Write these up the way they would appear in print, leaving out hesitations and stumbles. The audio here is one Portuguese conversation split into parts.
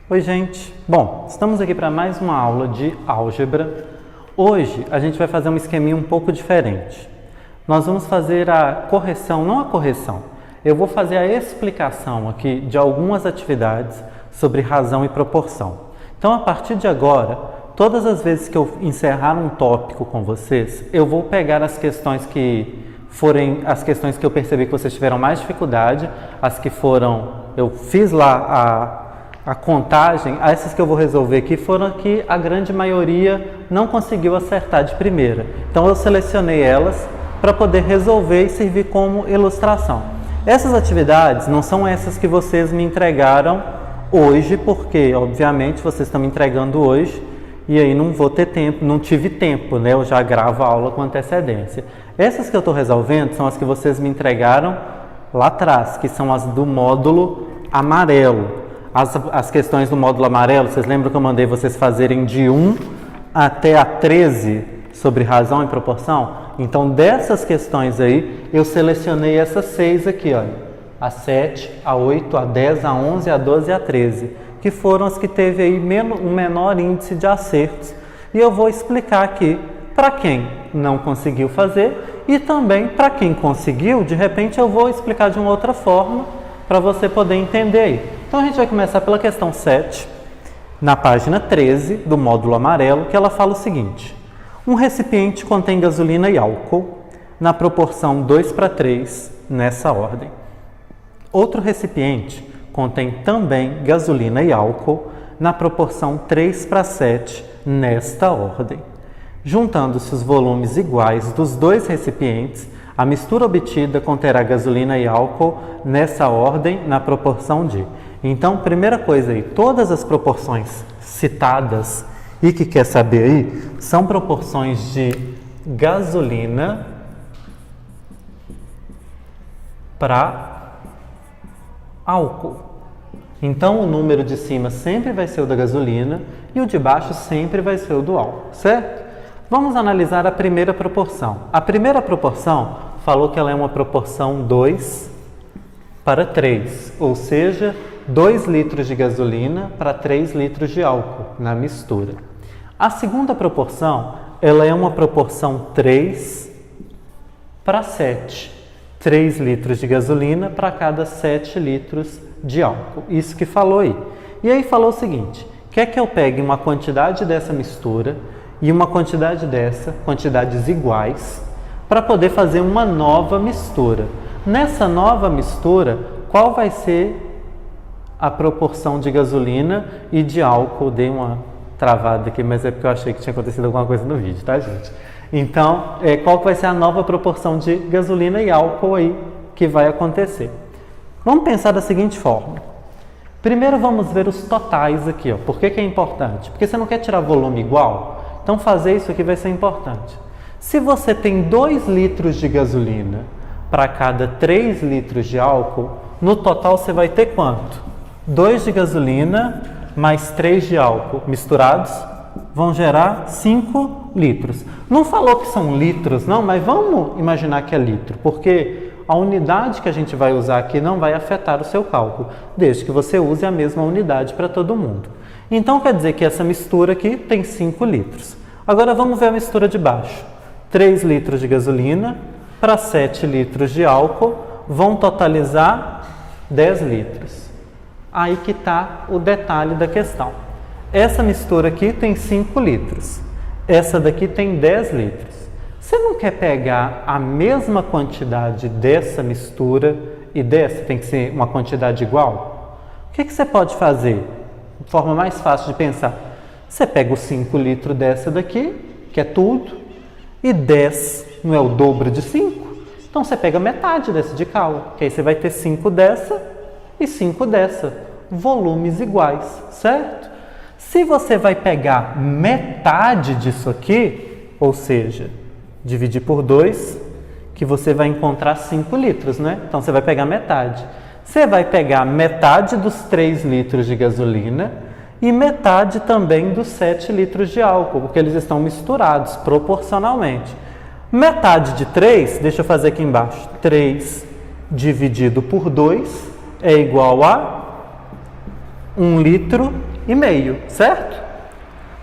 Oi, gente! Bom, estamos aqui para mais uma aula de álgebra. Hoje a gente vai fazer um esqueminha um pouco diferente. Nós vamos fazer a correção, não a correção, eu vou fazer a explicação aqui de algumas atividades sobre razão e proporção. Então, a partir de agora, todas as vezes que eu encerrar um tópico com vocês, eu vou pegar as questões que forem as questões que eu percebi que vocês tiveram mais dificuldade, as que foram, eu fiz lá a contagem, essas que eu vou resolver aqui foram que a grande maioria não conseguiu acertar de primeira. Então eu selecionei elas para poder resolver e servir como ilustração. Essas atividades não são essas que vocês me entregaram hoje, porque obviamente vocês estão me entregando hoje e aí não vou ter tempo, não tive tempo, né? Eu já gravo a aula com antecedência. Essas que eu estou resolvendo são as que vocês me entregaram lá atrás, que são as do módulo amarelo. As questões do módulo amarelo, vocês lembram que eu mandei vocês fazerem de 1 até a 13 sobre razão e proporção? Então, dessas questões aí, eu selecionei essas 6 aqui, olha. A 7, a 8, a 10, a 11, a 12 e a 13, que foram as que teve aí um menor índice de acertos. E eu vou explicar aqui para quem não conseguiu fazer e também para quem conseguiu, de repente eu vou explicar de uma outra forma para você poder entender aí. Então a gente vai começar pela questão 7, na página 13 do módulo amarelo, que ela fala o seguinte: um recipiente contém gasolina e álcool na proporção 2:3 nessa ordem. Outro recipiente contém também gasolina e álcool na proporção 3:7 nesta ordem. Juntando-se os volumes iguais dos dois recipientes, a mistura obtida conterá gasolina e álcool nessa ordem na proporção de. Então, primeira coisa aí, todas as proporções citadas e que quer saber aí são proporções de gasolina para álcool. Então, o número de cima sempre vai ser o da gasolina e o de baixo sempre vai ser o do álcool, certo? Vamos analisar a primeira proporção. A primeira proporção falou que ela é uma proporção 2:3, ou seja, 2 litros de gasolina para 3 litros de álcool na mistura. A segunda proporção, ela é uma proporção 3:7, 3 litros de gasolina para cada 7 litros de álcool. Isso que falou aí. E aí falou o seguinte: quer que eu pegue uma quantidade dessa mistura e uma quantidade dessa, quantidades iguais, para poder fazer uma nova mistura. Nessa nova mistura, qual vai ser a proporção de gasolina e de álcool? Dei uma travada aqui, mas é porque eu achei que tinha acontecido alguma coisa no vídeo, tá, gente? Então, qual vai ser a nova proporção de gasolina e álcool aí que vai acontecer? Vamos pensar da seguinte forma. Primeiro vamos ver os totais aqui, ó. Por que é importante? Porque você não quer tirar volume igual, então fazer isso aqui vai ser importante. Se você tem 2 litros de gasolina para cada 3 litros de álcool, no total você vai ter quanto? 2 de gasolina mais 3 de álcool misturados vão gerar 5 litros. Não falou que são litros, não, mas vamos imaginar que é litro, porque a unidade que a gente vai usar aqui não vai afetar o seu cálculo, desde que você use a mesma unidade para todo mundo. Então quer dizer que essa mistura aqui tem 5 litros. Agora vamos ver a mistura de baixo. 3 litros de gasolina para 7 litros de álcool vão totalizar 10 litros. Aí que está o detalhe da questão. Essa mistura aqui tem 5 litros. Essa daqui tem 10 litros. Você não quer pegar a mesma quantidade dessa mistura e dessa? Tem que ser uma quantidade igual? O que você pode fazer? De forma mais fácil de pensar. Você pega os 5 litros dessa daqui, que é tudo, e 10 não é o dobro de 5? Então você pega metade dessa de cal, que aí você vai ter 5 dessa e 5 dessa, volumes iguais, certo? Se você vai pegar metade disso aqui, ou seja, dividir por 2, que você vai encontrar 5 litros, né? Então você vai pegar metade. Você vai pegar metade dos 3 litros de gasolina e metade também dos 7 litros de álcool, porque eles estão misturados proporcionalmente. Metade de 3, deixa eu fazer aqui embaixo, 3 dividido por 2 é igual a 1 litro meio, certo?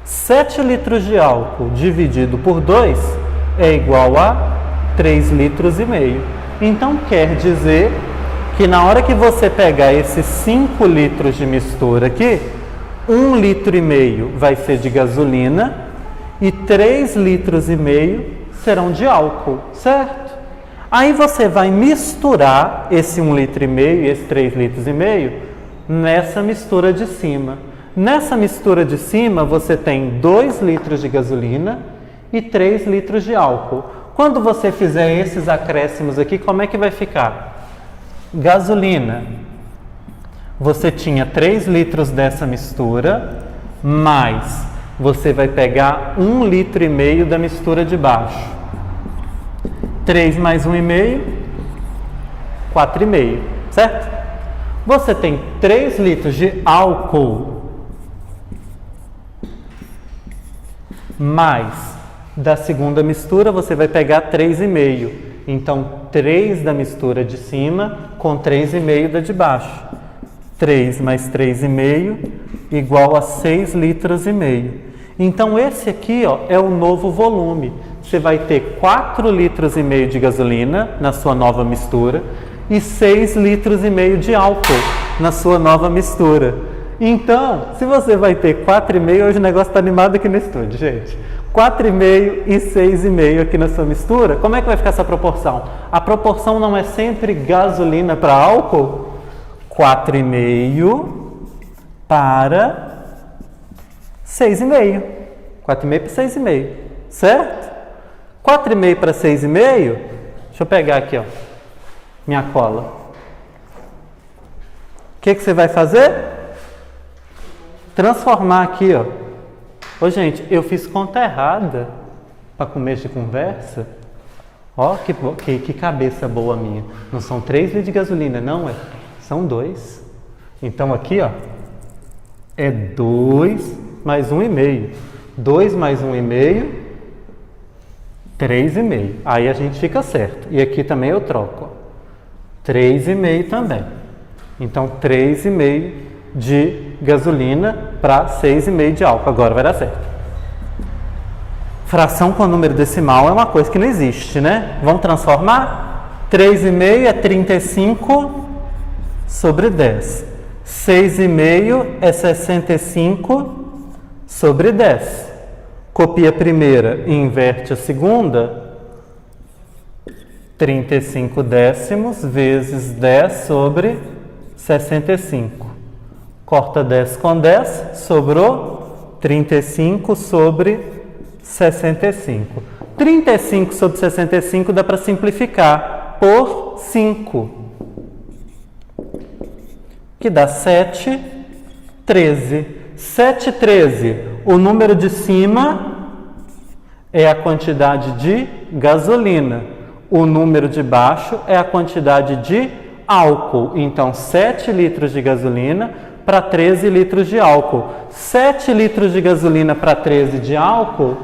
7 litros de álcool dividido por 2 é igual a 3 litros e meio. Então quer dizer que na hora que você pegar esses 5 litros de mistura aqui, 1 litro e meio vai ser de gasolina e 3 litros e meio serão de álcool, certo? Aí você vai misturar esse 1 litro e meio e esse 3 litros e meio nessa mistura de cima. Nessa mistura de cima você tem 2 litros de gasolina e 3 litros de álcool. Quando você fizer esses acréscimos aqui, como é que vai ficar? Gasolina. Você tinha 3 litros dessa mistura, mais você vai pegar 1 litro e meio da mistura de baixo. 3 mais 1,5, 4,5, certo? Você tem 3 litros de álcool, mais da segunda mistura você vai pegar 3,5. Então, 3 da mistura de cima com 3,5 da de baixo. 3 mais 3,5 igual a 6 litros e meio. Então, esse aqui ó, é o novo volume. Você vai ter 4 litros e meio de gasolina na sua nova mistura e 6 litros e meio de álcool na sua nova mistura. Então, se você vai ter 4,5, hoje o negócio está animado aqui no estúdio, gente. 4,5 e 6,5 aqui na sua mistura, como é que vai ficar essa proporção? A proporção não é sempre gasolina para álcool? 4,5 para 6,5. 4,5 para 6,5, certo? 4,5 para 6,5, deixa eu pegar aqui, ó, minha cola. O que você vai fazer? Transformar aqui, ó. Ô, gente, eu fiz conta errada para começo de conversa. Ó, que cabeça boa minha. Não são 3 litros de gasolina, não, são 2. Então aqui, ó, é 2 mais 1,5. 2 mais 1,5, 3,5. Aí a gente fica certo. E aqui também eu troco, ó. 3,5 também. Então, 3,5 de gasolina para 6,5 de álcool. Agora vai dar certo. Fração com número decimal é uma coisa que não existe, né? Vamos transformar? 3,5 é 35 sobre 10. 6,5 é 65 sobre 10. Copia a primeira e inverte a segunda. 35 décimos vezes 10 sobre 65. Corta 10 com 10, sobrou 35 sobre 65. 35 sobre 65 dá para simplificar por 5, que dá 7, 13. 7, 13. O número de cima é a quantidade de gasolina. O número de baixo é a quantidade de álcool. Então, 7 litros de gasolina para 13 litros de álcool. 7 litros de gasolina para 13 de álcool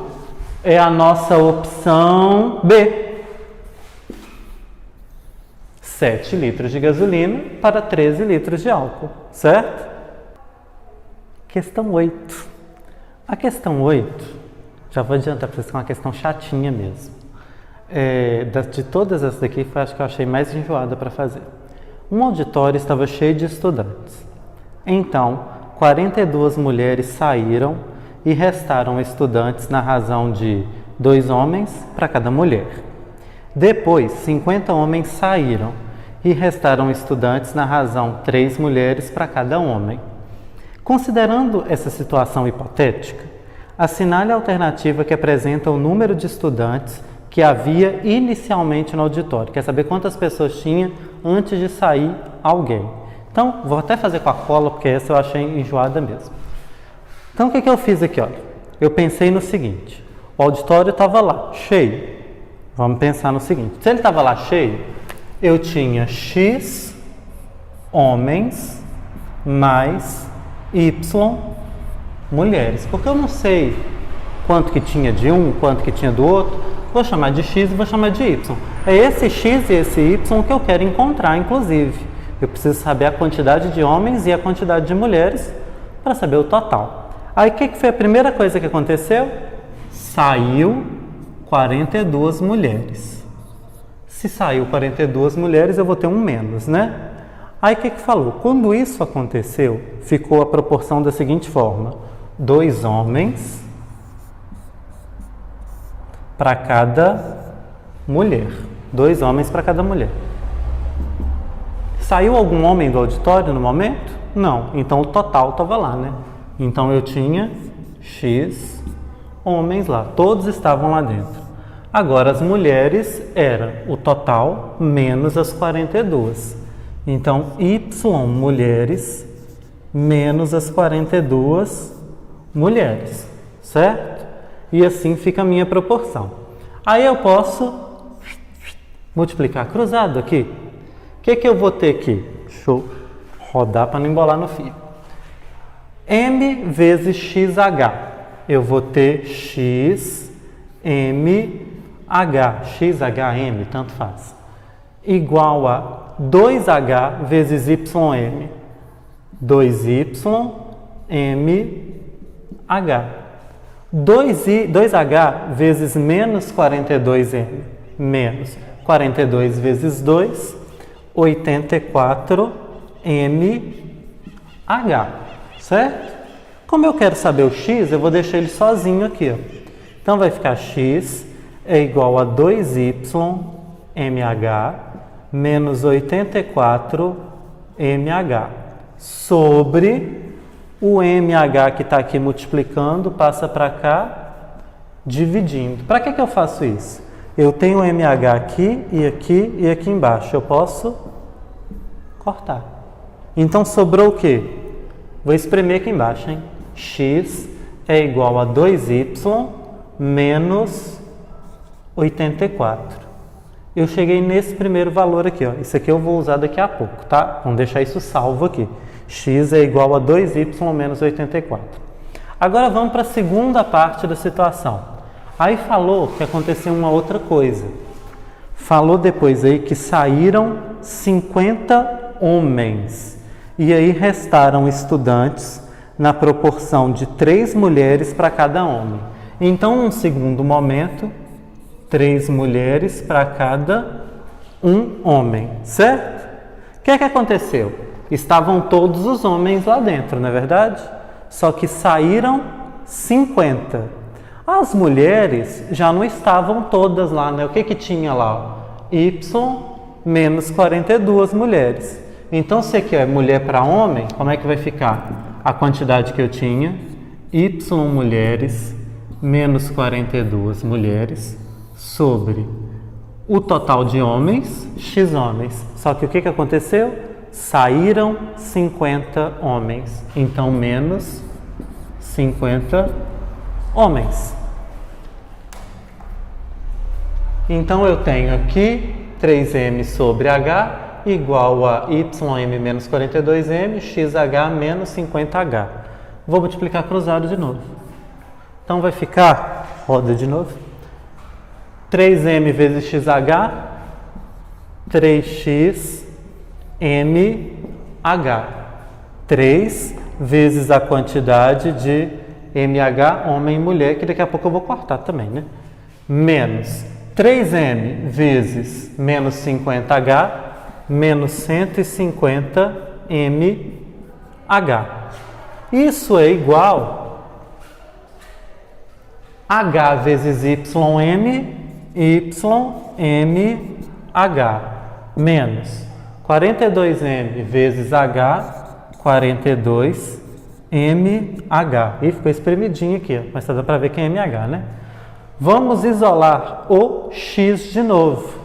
é a nossa opção B. 7 litros de gasolina para 13 litros de álcool, certo? Questão 8. A questão 8, já vou adiantar para vocês que é uma questão chatinha mesmo. De todas essas daqui, foi acho que eu achei mais enjoada para fazer. Um auditório estava cheio de estudantes. Então, 42 mulheres saíram e restaram estudantes na razão de 2 homens para cada mulher. Depois, 50 homens saíram e restaram estudantes na razão 3 mulheres para cada homem. Considerando essa situação hipotética, assinale a alternativa que apresenta o número de estudantes que havia inicialmente no auditório. Quer saber quantas pessoas tinha antes de sair alguém? Então, vou até fazer com a cola, porque essa eu achei enjoada mesmo. Então, o que eu fiz aqui? Olha, eu pensei no seguinte: o auditório estava lá, cheio. Vamos pensar no seguinte: se ele estava lá cheio, eu tinha X homens mais Y mulheres. Porque eu não sei quanto que tinha de um, quanto que tinha do outro. Vou chamar de X e vou chamar de Y. É esse X e esse Y que eu quero encontrar, inclusive. Eu preciso saber a quantidade de homens e a quantidade de mulheres para saber o total. Aí o que foi a primeira coisa que aconteceu? Saiu 42 mulheres. Se saiu 42 mulheres, eu vou ter um menos, né? Aí o que falou? Quando isso aconteceu, ficou a proporção da seguinte forma: 2 homens para cada mulher. 2 homens para cada mulher. Saiu algum homem do auditório no momento? Não. Então o total estava lá, né? Então eu tinha X homens lá. Todos estavam lá dentro. Agora as mulheres era o total menos as 42. Então Y mulheres menos as 42 mulheres. Certo? E assim fica a minha proporção. Aí eu posso multiplicar cruzado aqui. O que eu vou ter aqui? Deixa eu rodar para não embolar no fio. M vezes XH. Eu vou ter XMH. XHM, tanto faz. Igual a 2H vezes YM. 2YMH. 2H vezes menos 42M. Menos 42 vezes 2, 84MH. Certo? Como eu quero saber o X, eu vou deixar ele sozinho aqui. Ó. Então vai ficar X é igual a 2YMH menos 84MH sobre o MH que está aqui multiplicando, passa para cá, dividindo. Para que eu faço isso? Eu tenho o MH aqui e aqui e aqui embaixo. Eu posso cortar. Então sobrou o quê? Vou espremer aqui embaixo, hein? X é igual a 2Y menos 84. Eu cheguei nesse primeiro valor aqui, ó. Isso aqui eu vou usar daqui a pouco, tá? Vamos deixar isso salvo aqui. X é igual a 2Y menos 84. Agora vamos para a segunda parte da situação. Aí falou que aconteceu uma outra coisa. Falou depois aí que saíram 50 homens. E aí restaram estudantes na proporção de 3 mulheres para cada homem. Então, num segundo momento, 3 mulheres para cada um homem, certo? O que aconteceu? Estavam todos os homens lá dentro, não é verdade? Só que saíram 50. As mulheres já não estavam todas lá, né? O que tinha lá? Y menos 42 mulheres. Então, se aqui é mulher para homem, como é que vai ficar? A quantidade que eu tinha, Y mulheres menos 42 mulheres, sobre o total de homens, X homens. Só que o que aconteceu? Saíram 50 homens. Então, menos 50 homens. Então, eu tenho aqui 3M sobre H igual a YM menos 42M, XH menos 50H. Vou multiplicar cruzado de novo. Então, vai ficar, roda de novo, 3M vezes XH, 3XMH. 3 vezes a quantidade de MH, homem e mulher, que daqui a pouco eu vou cortar também, né? Menos 3M vezes menos 50H, menos 150MH. Isso é igual H vezes YM, YMH, menos 42M vezes H, 42MH. E ficou espremidinho aqui, ó, mas dá para ver que é MH, né? Vamos isolar o X de novo.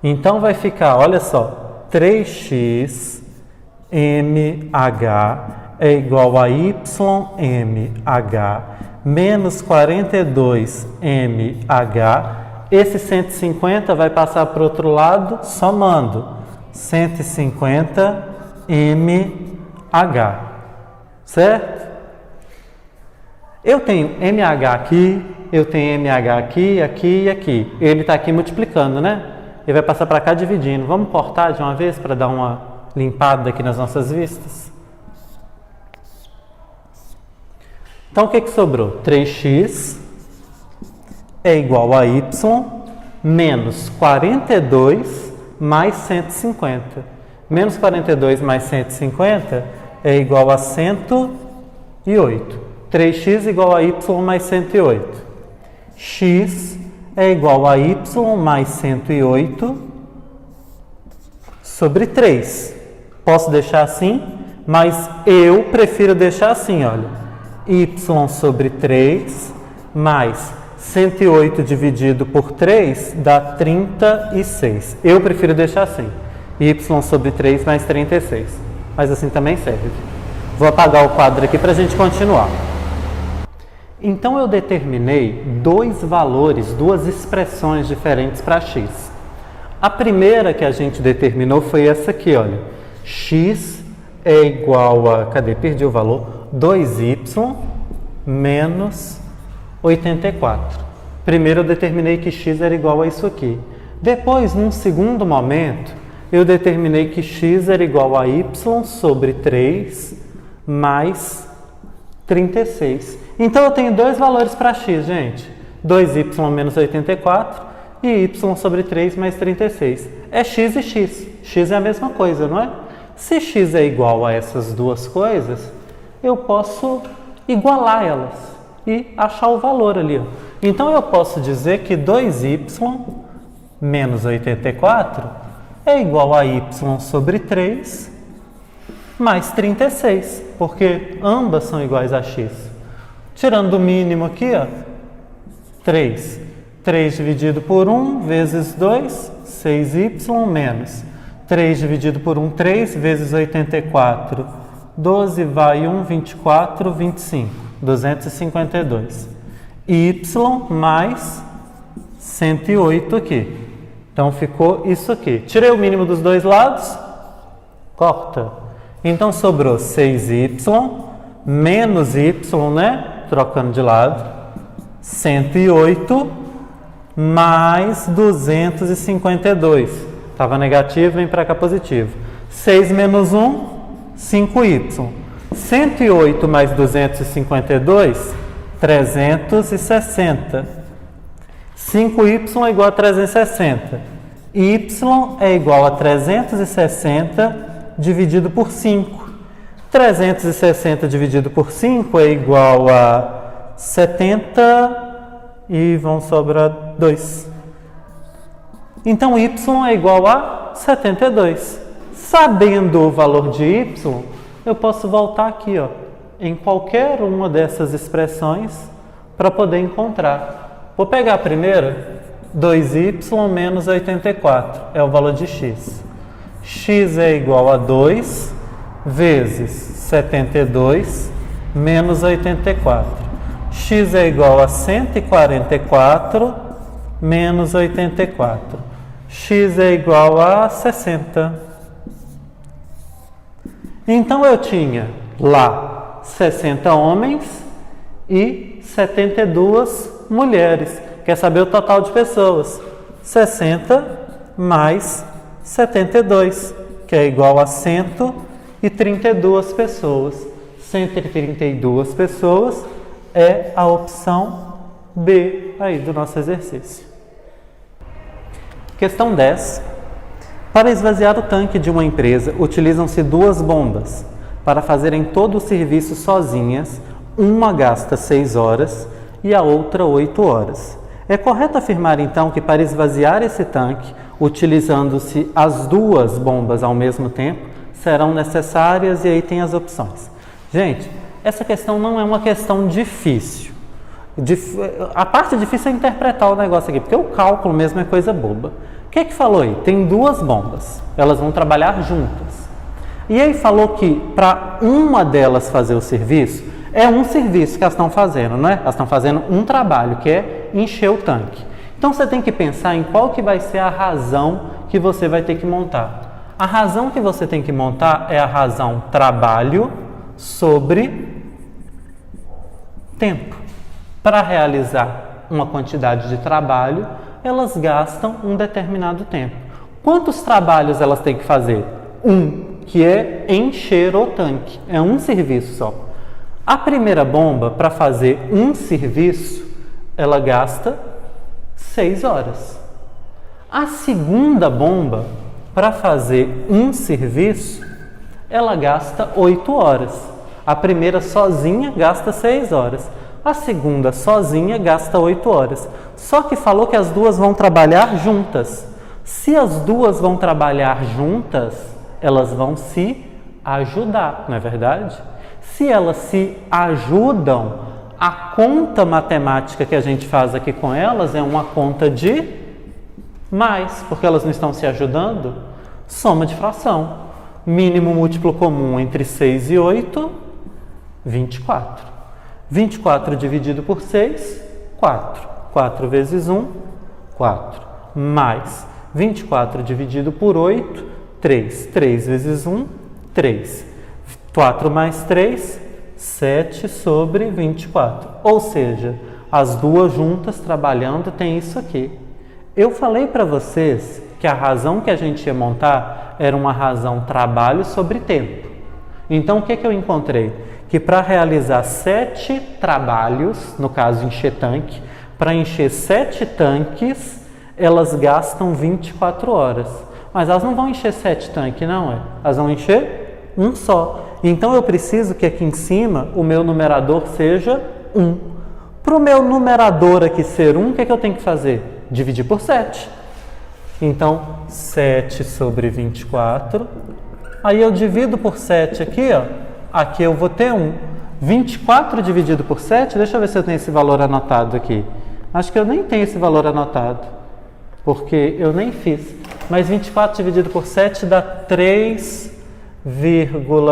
Então vai ficar, olha só, 3XMH é igual a YMH menos 42MH. Esse 150 vai passar para o outro lado, somando 150MH, certo? Eu tenho MH aqui, eu tenho MH aqui, aqui e aqui. Ele está aqui multiplicando, né? Ele vai passar para cá dividindo. Vamos cortar de uma vez para dar uma limpada aqui nas nossas vistas? Então, o que sobrou? 3x é igual a y menos 42 mais 150. Menos 42 mais 150 é igual a 108. 3x igual a y mais 108. X é igual a y mais 108 sobre 3. Posso deixar assim, mas eu prefiro deixar assim, olha. Y sobre 3 mais 108 dividido por 3 dá 36. Eu prefiro deixar assim. Y sobre 3 mais 36. Mas assim também serve. Vou apagar o quadro aqui para a gente continuar. Então eu determinei dois valores, duas expressões diferentes para x. A primeira que a gente determinou foi essa aqui, olha. X é igual a, perdi o valor, 2y menos 84. Primeiro eu determinei que x era igual a isso aqui. Depois, num segundo momento, eu determinei que x era igual a y sobre 3 mais 36. Então eu tenho dois valores para x, gente. 2y menos 84 e y sobre 3 mais 36. É x e x. X é a mesma coisa, não é? Se x é igual a essas duas coisas, eu posso igualar elas e achar o valor ali. Ó. Então eu posso dizer que 2y menos 84 é igual a y sobre 3 mais 36, porque ambas são iguais a x. Tirando o mínimo aqui, ó, 3. 3 dividido por 1 vezes 2, 6y menos 3 dividido por 1, 3 vezes 84, 12 vai 1, 24, 25, 252. Y mais 108 aqui. Então ficou isso aqui. Tirei o mínimo dos dois lados, corta. Então sobrou 6y menos y, né? Trocando de lado, 108 mais 252. Estava negativo, vem para cá positivo. 6 menos 1, 5y. 108 mais 252, 360. 5y é igual a 360. Y é igual a 360 dividido por 5. 360 dividido por 5 é igual a 70 e vão sobrar 2. Então, y é igual a 72. Sabendo o valor de y, eu posso voltar aqui, ó, em qualquer uma dessas expressões para poder encontrar. Vou pegar a primeira, 2y menos 84, é o valor de x. X é igual a 2 vezes 72 menos 84. X é igual a 144 menos 84. X é igual a 60. Então eu tinha lá 60 homens e 72 mulheres. Quer saber o total de pessoas? 60 mais 72, que é igual a 132 pessoas. 132 pessoas é a opção B aí do nosso exercício. Questão 10. Para esvaziar o tanque de uma empresa, utilizam-se duas bombas. Para fazerem todo o serviço sozinhas, uma gasta 6 horas e a outra 8 horas. É correto afirmar, então, que para esvaziar esse tanque, utilizando-se as duas bombas ao mesmo tempo, serão necessárias, e aí tem as opções. Gente, essa questão não é uma questão difícil. A parte difícil é interpretar o negócio aqui, porque o cálculo mesmo é coisa boba. O que falou aí? Tem duas bombas, elas vão trabalhar juntas. E aí falou que para uma delas fazer o serviço, é um serviço que elas estão fazendo, né? Elas estão fazendo um trabalho, que é encher o tanque. Então você tem que pensar em qual que vai ser a razão que você vai ter que montar. A razão que você tem que montar é a razão trabalho sobre tempo. Para realizar uma quantidade de trabalho, elas gastam um determinado tempo. Quantos trabalhos elas têm que fazer? Um, que é encher o tanque. É um serviço só. A primeira bomba, para fazer um serviço, ela gasta 6 horas. A segunda bomba, para fazer um serviço, ela gasta 8 horas. A primeira sozinha gasta 6 horas. A segunda sozinha gasta 8 horas. Só que falou que as duas vão trabalhar juntas. Se as duas vão trabalhar juntas, elas vão se ajudar, não é verdade? Se elas se ajudam, a conta matemática que a gente faz aqui com elas é uma conta de mais, porque elas não estão se ajudando. Soma de fração. Mínimo múltiplo comum entre 6 e 8, 24. 24 dividido por 6, 4. 4 vezes 1, 4. Mais 24 dividido por 8, 3. 3 vezes 1, 3. 4 mais 3, 7 sobre 24. Ou seja, as duas juntas trabalhando tem isso aqui. Eu falei para vocês que a razão que a gente ia montar era uma razão trabalho sobre tempo. Então, o que eu encontrei? Que para realizar 7 trabalhos, no caso encher tanque, para encher 7 tanques, elas gastam 24 horas. Mas elas não vão encher 7 tanques, não é? Elas vão encher um só. Então eu preciso que aqui em cima o meu numerador seja 1. Para o meu numerador aqui ser 1, o que eu tenho que fazer? Dividir por 7. Então, 7 sobre 24. Aí eu divido por 7 aqui, ó. Aqui eu vou ter 1. 24 dividido por 7, deixa eu ver se eu tenho esse valor anotado aqui. Acho que eu nem tenho esse valor anotado, porque eu nem fiz. Mas 24 dividido por 7 dá 3,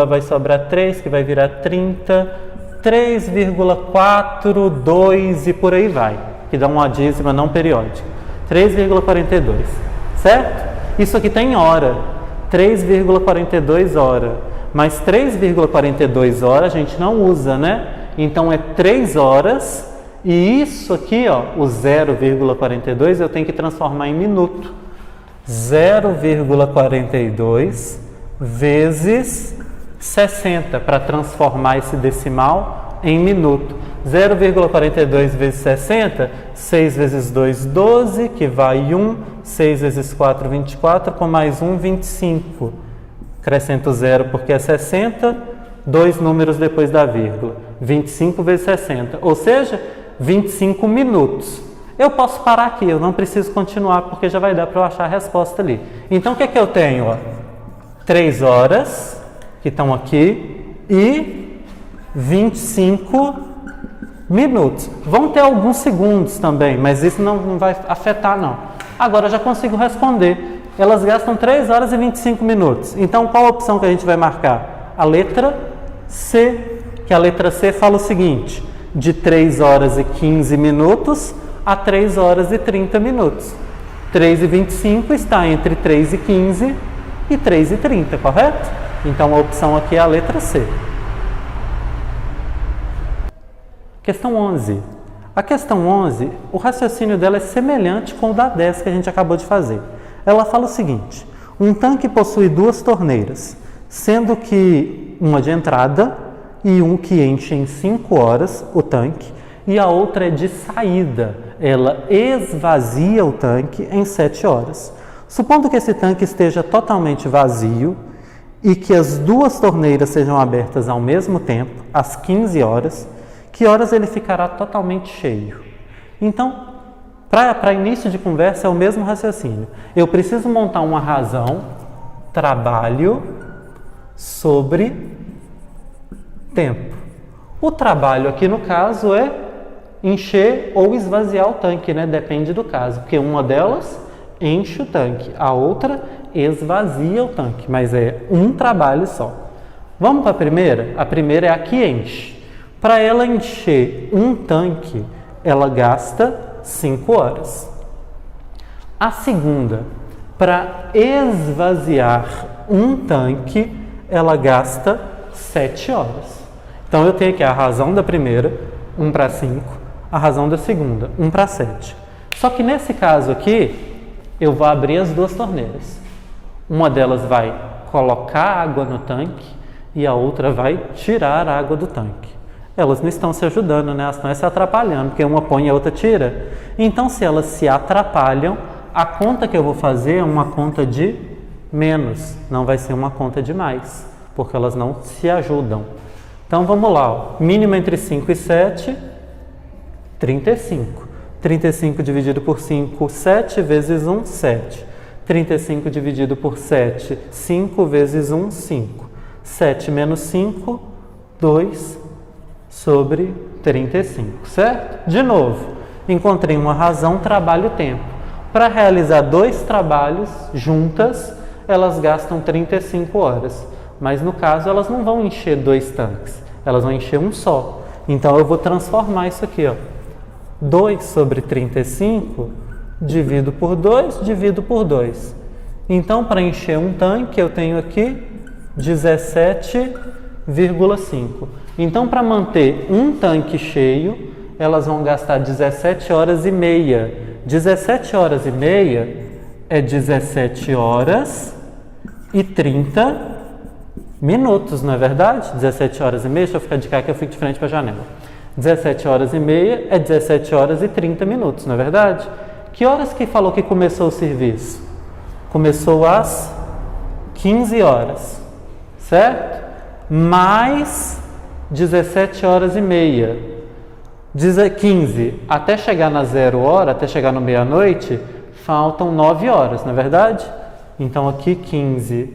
vai sobrar 3, que vai virar 30, 3,42 e por aí vai, que dá uma dízima não periódica. 3,42, certo? Isso aqui tem hora, 3,42 hora. Mas 3,42 horas a gente não usa, né? Então é 3 horas e isso aqui, ó, o 0,42 eu tenho que transformar em minuto. 0,42 vezes 60 para transformar esse decimal em minuto. 0,42 vezes 60, 6 vezes 2, 12, que vai 1, 6 vezes 4, 24, com mais 1, 25. Acrescento 0 porque é 60, 2 números depois da vírgula. 25 vezes 60, ou seja, 25 minutos. Eu posso parar aqui, eu não preciso continuar porque já vai dar para eu achar a resposta ali. Então o que é que eu tenho? Ó? 3 horas, que estão aqui, e 25 minutos. Vão ter alguns segundos também, mas isso não vai afetar não. Agora eu já consigo responder. Elas gastam 3 horas e 25 minutos. Então, qual a opção que a gente vai marcar? A letra C, que a letra C fala o seguinte, de 3 horas e 15 minutos a 3 horas e 30 minutos. 3 e 25 está entre 3 e 15 e 3 e 30, correto? Então, a opção aqui é a letra C. Questão 11. A questão 11, o raciocínio dela é semelhante com o da 10 que a gente acabou de fazer. Ela fala o seguinte, um tanque possui 2 torneiras, sendo que uma de entrada e um que enche em 5 horas o tanque e a outra é de saída, ela esvazia o tanque em 7 horas. Supondo que esse tanque esteja totalmente vazio e que as 2 torneiras sejam abertas ao mesmo tempo, às 15 horas, que horas ele ficará totalmente cheio? Então, para início de conversa é o mesmo raciocínio. Eu preciso montar uma razão, trabalho, sobre tempo. O trabalho aqui no caso é encher ou esvaziar o tanque, né? Depende do caso, porque uma delas enche o tanque, a outra esvazia o tanque, mas é um trabalho só. Vamos para a primeira? A primeira é a que enche. Para ela encher um tanque, ela gasta 5 horas. A segunda, para esvaziar um tanque, ela gasta 7 horas. Então eu tenho aqui a razão da primeira, 1 para 5, a razão da segunda, 1 para 7. Só que nesse caso aqui, eu vou abrir as 2 torneiras. Uma delas vai colocar água no tanque e a outra vai tirar a água do tanque. Elas não estão se ajudando, né? Elas estão se atrapalhando, porque uma põe e a outra tira. Então, se elas se atrapalham, a conta que eu vou fazer é uma conta de menos, não vai ser uma conta de mais, porque elas não se ajudam. Então, vamos lá. Ó. Mínimo entre 5 e 7, 35. 35 dividido por 5, 7 vezes 1, 7. 35 dividido por 7, 5 vezes 1, 5. 7 menos 5, 2 sobre 35, certo? De novo, encontrei uma razão, trabalho, tempo. Para realizar 2 trabalhos juntas, elas gastam 35 horas. Mas no caso, elas não vão encher 2 tanques, elas vão encher um só. Então, eu vou transformar isso aqui, ó. 2 sobre 35, divido por 2, divido por 2. Então, para encher um tanque, eu tenho aqui 17,5. Então, para manter um tanque cheio, elas vão gastar 17 horas e meia. 17 horas e meia é 17 horas e 30 minutos, não é verdade? 17 horas e meia, deixa eu ficar de cá que eu fico de frente para a janela. 17 horas e meia é 17 horas e 30 minutos, não é verdade? Que horas que falou que começou o serviço? Começou às 15 horas, certo? Mais 17 horas e meia. 15, até chegar na 0 hora, até chegar no meia-noite, faltam 9 horas, não é verdade? Então aqui 15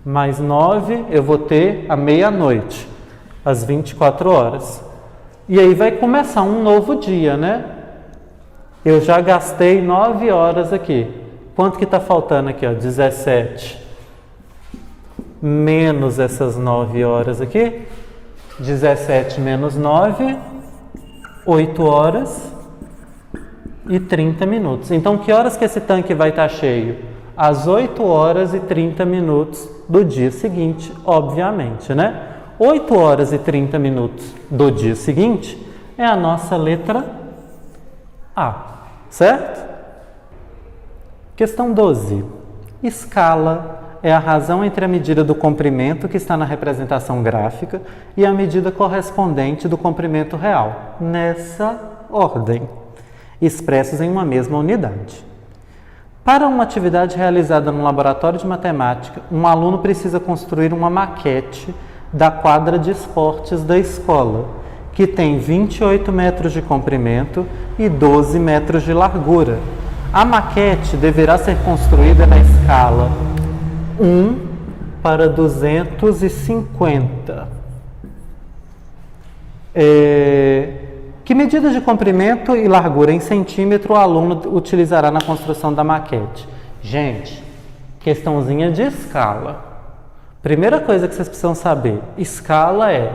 mais 9, eu vou ter a meia-noite, às 24 horas. E aí vai começar um novo dia, né? Eu já gastei 9 horas aqui. Quanto que está faltando aqui? Ó? 17 menos essas 9 horas aqui. 17 menos 9, 8 horas e 30 minutos. Então, que horas que esse tanque vai estar cheio? Às 8 horas e 30 minutos do dia seguinte, obviamente, né? 8 horas e 30 minutos do dia seguinte é a nossa letra A, certo? Questão 12. Escala é a razão entre a medida do comprimento que está na representação gráfica e a medida correspondente do comprimento real, nessa ordem, expressos em uma mesma unidade. Para uma atividade realizada no laboratório de matemática, um aluno precisa construir uma maquete da quadra de esportes da escola, que tem 28 metros de comprimento e 12 metros de largura. A maquete deverá ser construída na escala 1 para 250. Que medidas de comprimento e largura em centímetro o aluno utilizará na construção da maquete? Gente, questãozinha de escala. Primeira coisa que vocês precisam saber, escala é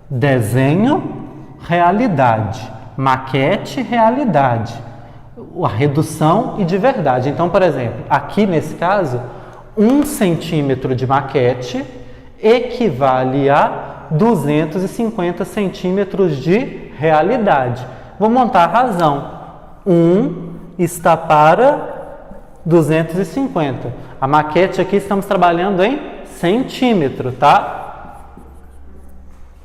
desenho, realidade, maquete, realidade, a redução e de verdade. Então, por exemplo, aqui nesse caso, 1 centímetro de maquete equivale a 250 centímetros de realidade. Vou montar a razão. 1 está para 250. A maquete aqui estamos trabalhando em centímetro, tá?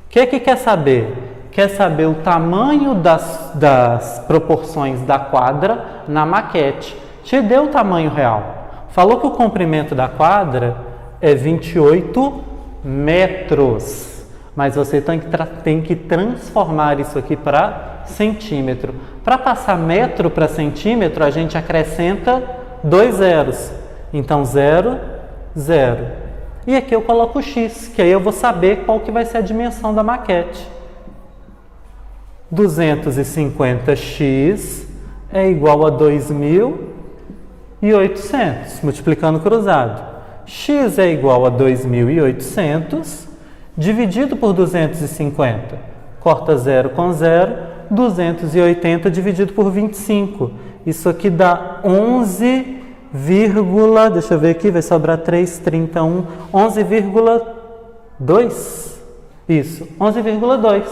O que quer saber? Quer saber o tamanho das proporções da quadra na maquete. Te deu o tamanho real. Falou que o comprimento da quadra é 28 metros. Mas você tem que transformar isso aqui para centímetro. Para passar metro para centímetro, a gente acrescenta 2 zeros. Então, 0, 0. E aqui eu coloco o x, que aí eu vou saber qual que vai ser a dimensão da maquete. 250x é igual a 2.800, multiplicando cruzado. X é igual a 2.800, dividido por 250. Corta 0 com 0, 280 dividido por 25. Isso aqui dá 11, deixa eu ver aqui, vai sobrar 3, 31, 11,2. Isso, 11,2.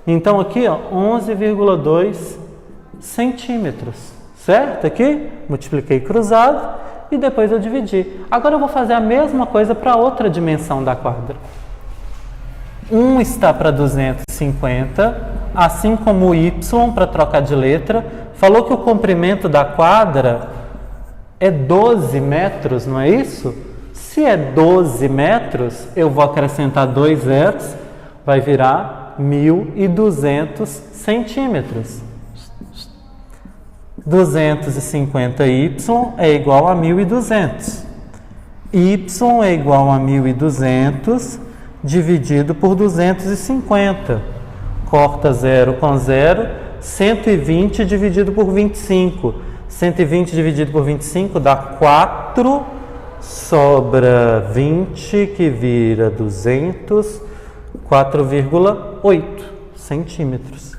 Então aqui, ó, 11,2 centímetros, certo? Aqui, multipliquei cruzado e depois eu dividi. Agora eu vou fazer a mesma coisa para outra dimensão da quadra. 1 está para 250, assim como o y, para trocar de letra. Falou que o comprimento da quadra é 12 metros, não é isso? Se é 12 metros, eu vou acrescentar 2 zeros, vai virar 1.200 centímetros. 250y é igual a 1.200. Y é igual a 1.200 dividido por 250. Corta 0 com 0. 120 dividido por 25. 120 dividido por 25 dá 4. Sobra 20, que vira 200. 4,8 centímetros.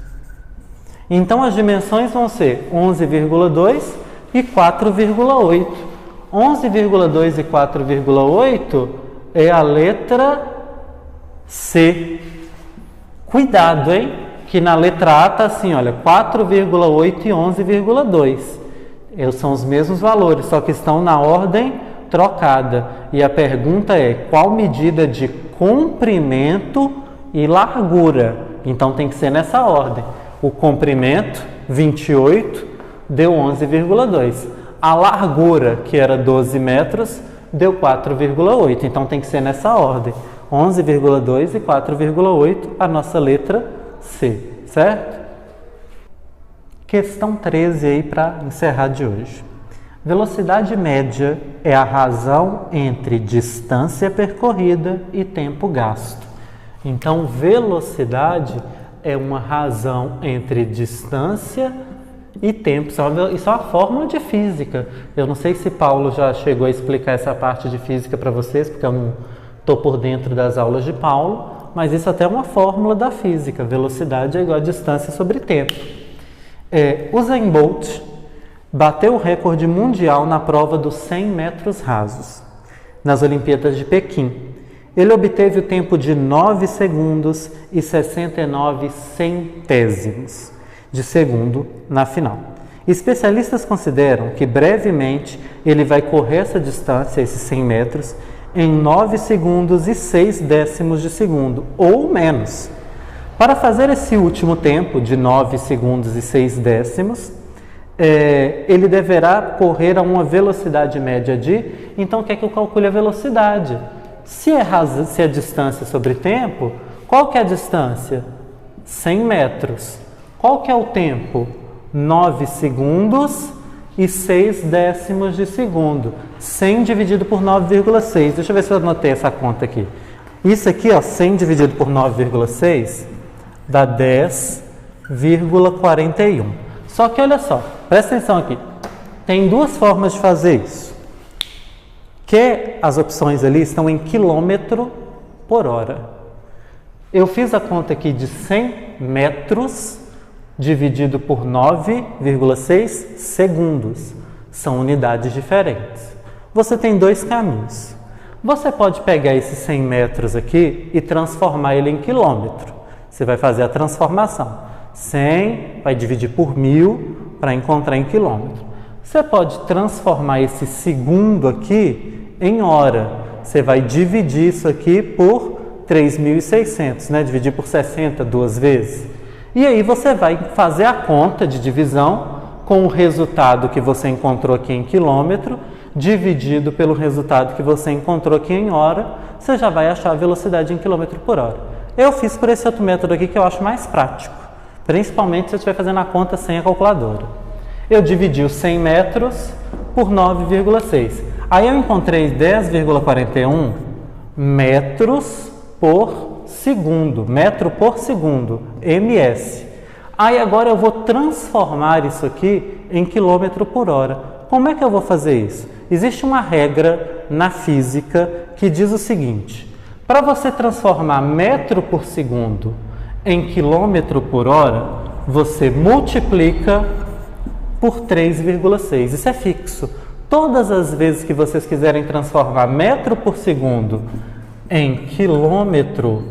Então, as dimensões vão ser 11,2 e 4,8. 11,2 e 4,8 é a letra C. Cuidado, hein? Que na letra A está assim, olha, 4,8 e 11,2. São os mesmos valores, só que estão na ordem trocada. E a pergunta é, qual medida de comprimento e largura? Então, tem que ser nessa ordem. O comprimento, 28, deu 11,2. A largura, que era 12 metros, deu 4,8. Então, tem que ser nessa ordem. 11,2 e 4,8, a nossa letra C, certo? Questão 13 aí para encerrar de hoje. Velocidade média é a razão entre distância percorrida e tempo gasto. Então, velocidade é uma razão entre distância e tempo. Isso é uma fórmula de física. Eu não sei se Paulo já chegou a explicar essa parte de física para vocês, porque eu não estou por dentro das aulas de Paulo, mas isso até é uma fórmula da física. Velocidade é igual a distância sobre tempo. Usain Bolt bateu o recorde mundial na prova dos 100 metros rasos, nas Olimpíadas de Pequim. Ele obteve o tempo de 9 segundos e 69 centésimos de segundo na final. Especialistas consideram que brevemente ele vai correr essa distância, esses 100 metros, em 9 segundos e 6 décimos de segundo, ou menos. Para fazer esse último tempo de 9 segundos e 6 décimos, ele deverá correr a uma velocidade média de... Então, quer que eu calcule a velocidade? Se é distância sobre tempo, qual que é a distância? 100 metros. Qual que é o tempo? 9 segundos e 6 décimos de segundo. 100 dividido por 9,6. Deixa eu ver se eu anotei essa conta aqui. Isso aqui, ó, 100 dividido por 9,6 dá 10,41. Só que olha só, presta atenção aqui. Tem duas formas de fazer isso. Que as opções ali estão em quilômetro por hora. Eu fiz a conta aqui de 100 metros dividido por 9,6 segundos. São unidades diferentes. Você tem dois caminhos. Você pode pegar esses 100 metros aqui e transformar ele em quilômetro. Você vai fazer a transformação. 100 vai dividir por 1.000 para encontrar em quilômetro. Você pode transformar esse segundo aqui em hora. Você vai dividir isso aqui por 3.600, né? Dividir por 60 duas vezes. E aí você vai fazer a conta de divisão com o resultado que você encontrou aqui em quilômetro, dividido pelo resultado que você encontrou aqui em hora, você já vai achar a velocidade em quilômetro por hora. Eu fiz por esse outro método aqui que eu acho mais prático, principalmente se você estiver fazendo a conta sem a calculadora. Eu dividi os 100 metros por 9,6. Aí eu encontrei 10,41 metros por segundo, metro por segundo, ms. Aí agora eu vou transformar isso aqui em quilômetro por hora. Como é que eu vou fazer isso? Existe uma regra na física que diz o seguinte: para você transformar metro por segundo em quilômetro por hora, você multiplica por 3,6. Isso é fixo. Todas as vezes que vocês quiserem transformar metro por segundo em quilômetro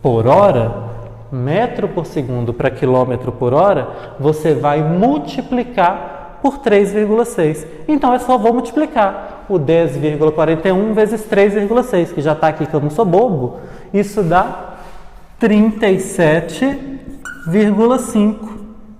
por hora, metro por segundo para quilômetro por hora, você vai multiplicar por 3,6. Então, eu só vou multiplicar o 10,41 vezes 3,6, que já está aqui, que eu não sou bobo. Isso dá 37,5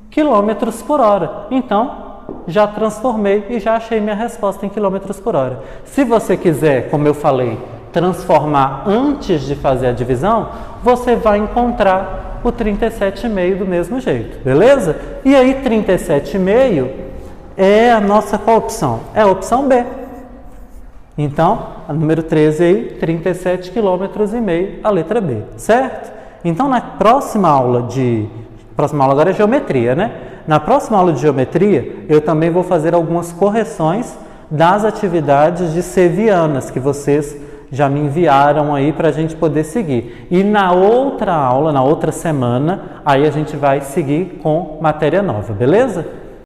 quilômetros por hora. Então, já transformei e já achei minha resposta em quilômetros por hora. Se você quiser, como eu falei, transformar antes de fazer a divisão, você vai encontrar o 37,5 do mesmo jeito, beleza? E aí 37,5 é a nossa qual opção? É a opção B. Então, a número 13 aí, 37,5 km, a letra B, certo? Então, na próxima aula próxima aula agora é geometria, né? Na próxima aula de geometria, eu também vou fazer algumas correções das atividades de sevianas que vocês já me enviaram aí para a gente poder seguir. E na outra aula, na outra semana, aí a gente vai seguir com matéria nova, beleza?